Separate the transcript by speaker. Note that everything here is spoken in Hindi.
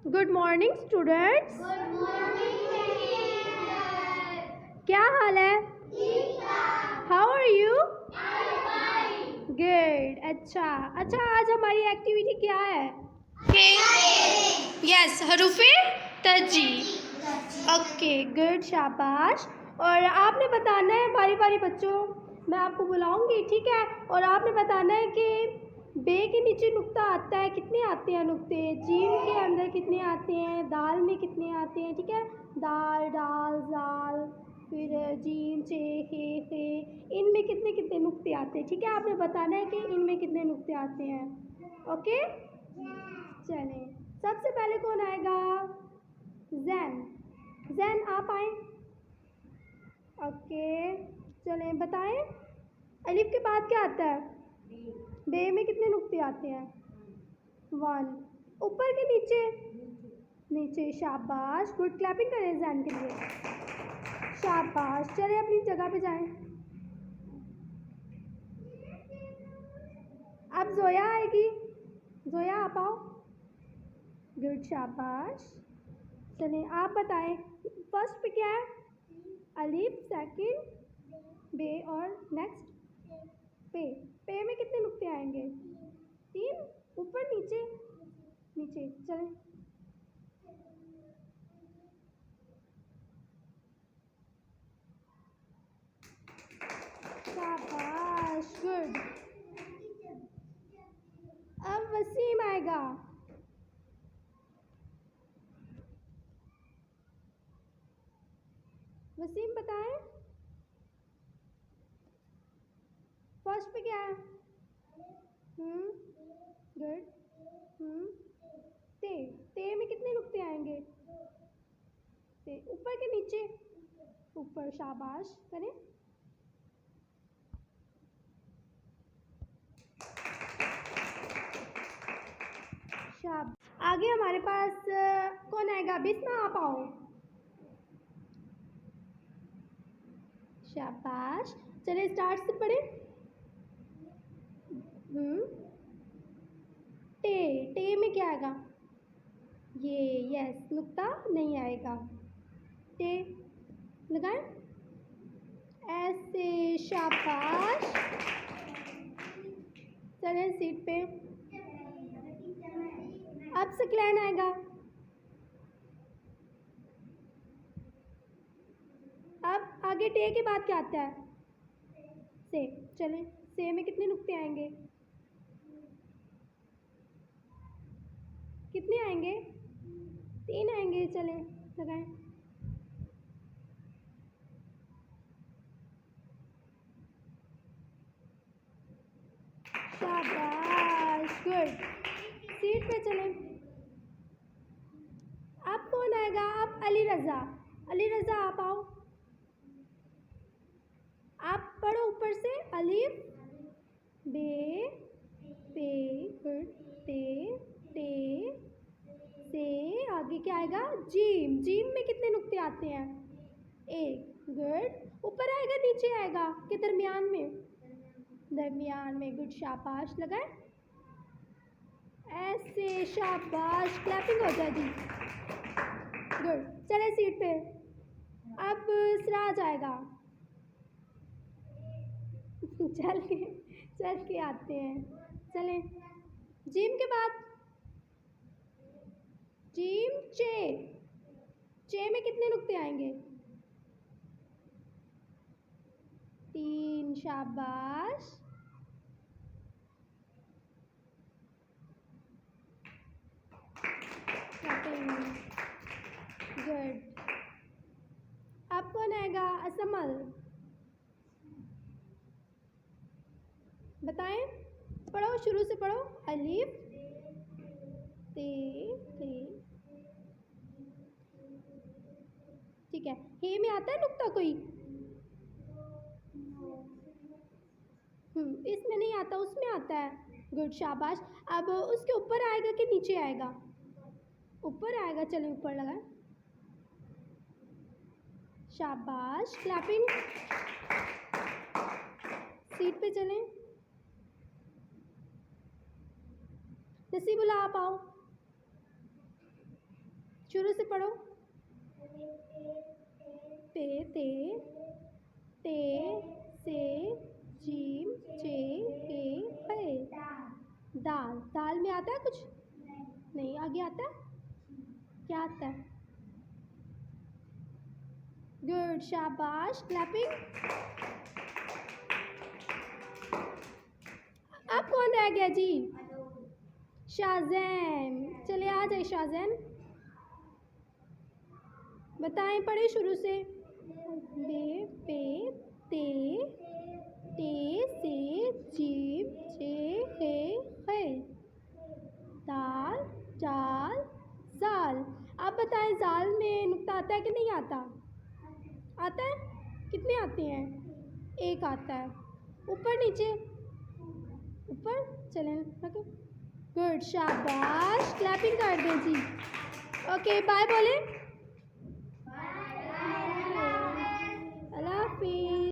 Speaker 1: Good morning students.
Speaker 2: Good morning.
Speaker 1: क्या हाल है? How are you? गुड। अच्छा, आज हमारी एक्टिविटी क्या है? यस, हरूफे तजी। ओके, गुड, शाबाश। और आपने बताना है बारी बारी बच्चों, मैं आपको बुलाऊंगी, ठीक है? और आपने बताना है कि बे के नीचे नुक्ता आता है, कितने आते हैं नुक्ते? जीम के अंदर कितने आते हैं? दाल में कितने आते हैं? ठीक है, दाल, डाल, जाल, फिर जीम, चे, हे, इनमें कितने कितने नुक्ते आते हैं, ठीक है? आपने बताना है कि इनमें कितने नुक्ते आते हैं। ओके, चलें, सबसे पहले कौन आएगा? जैन आप आए। ओके, चलें, बताएं अलिफ के बाद क्या आता है? बे में कितने नुक्ते आते हैं? 1। ऊपर के नीचे, शाबाश, गुड, क्लैपिंग करें जैन के लिए, शाबाश। चले अपनी जगह पे जाएं। अब जोया आएगी, जोया आप आओ। गुड, शाबाश। चलें, आप बताएं फर्स्ट पे क्या है? अलिफ, सेकंड बे और नेक्स्ट पे में कितने नुक्ते आएंगे? 3। ऊपर नीचे, चलें। शाबाश, गुड। अब वसीम आएगा। वसीम बताएं फर्स्ट पे क्या है? गुड। ते में कितने नुक्ते आएंगे? ते ऊपर के नीचे? ऊपर, शाबाश, करें। शाबाश। आगे हमारे पास कौन आएगा? बिस्मा आप आओ। शाबाश, चलिए स्टार्ट से पढ़े। टे में क्या आएगा? ये, यस, नुक्ता नहीं आएगा। टे लगाएं ऐसे, शाबाश। चलें सीट पे। अब सकलैन आएगा। अब आगे टे के बाद क्या आता है? से। चलें, से में कितने नुक्ते आएंगे? कितने आएंगे? 3 आएंगे। चलें, लगाएं। शाबाश, गुड, सीट पे चलें। अब कौन आएगा? अब अली रज़ा आप आओ। आप पढ़ो ऊपर से, अलिफ, बे, पे, गुड, ते, से, आगे क्या आएगा? जीम में कितने नुक्ते आते हैं? 1, गुड। ऊपर आएगा नीचे आएगा कि दरमियान में? गुड, शाबाश, लगाए ऐसे, शाबाश, क्लैपिंग हो जाएगी। गुड, चले सीट पे। अब सिराज आएगा। चल के आते हैं। चलें, जीम के बाद जीम, चे में कितने नुक्ते आएंगे? 3, शाबाश। गुड। अब कौन आएगा? असमल, बताएं, पढ़ो, शुरू से पढ़ो। अलिफ, ते, ठीक है। हे में आता है नुक्ता कोई? इसमें नहीं आता, उसमें आता है। गुड, शाबाश। अब उसके ऊपर आएगा कि नीचे आएगा? ऊपर आएगा। चलें, ऊपर लगाएं, शाबाश, क्लैपिंग। सीट पे चलें। नसीबुल्ला आप आओ। शुरू से पढ़ो। पे ते से जीम चे के पे। दाल, दाल में आता है कुछ? नहीं। आगे आता है? क्या आता है? गुड, शाबाश, क्लैपिंग। अब कौन रह गया जी? शाज़ैन। चलिए आ जाए शाज़ैन, बताएं, पढ़े शुरू से। बे पे ते से जीम चे के खे। दाल जाल जाल। आप बताएं जाल में नुक्ता आता है कि नहीं आता? आता है? कितने आते हैं? एक आता है। ऊपर नीचे? ऊपर। चलें ओके, गुड, शाबाश, क्लैपिंग कर दें जी। ओके बाय बोले।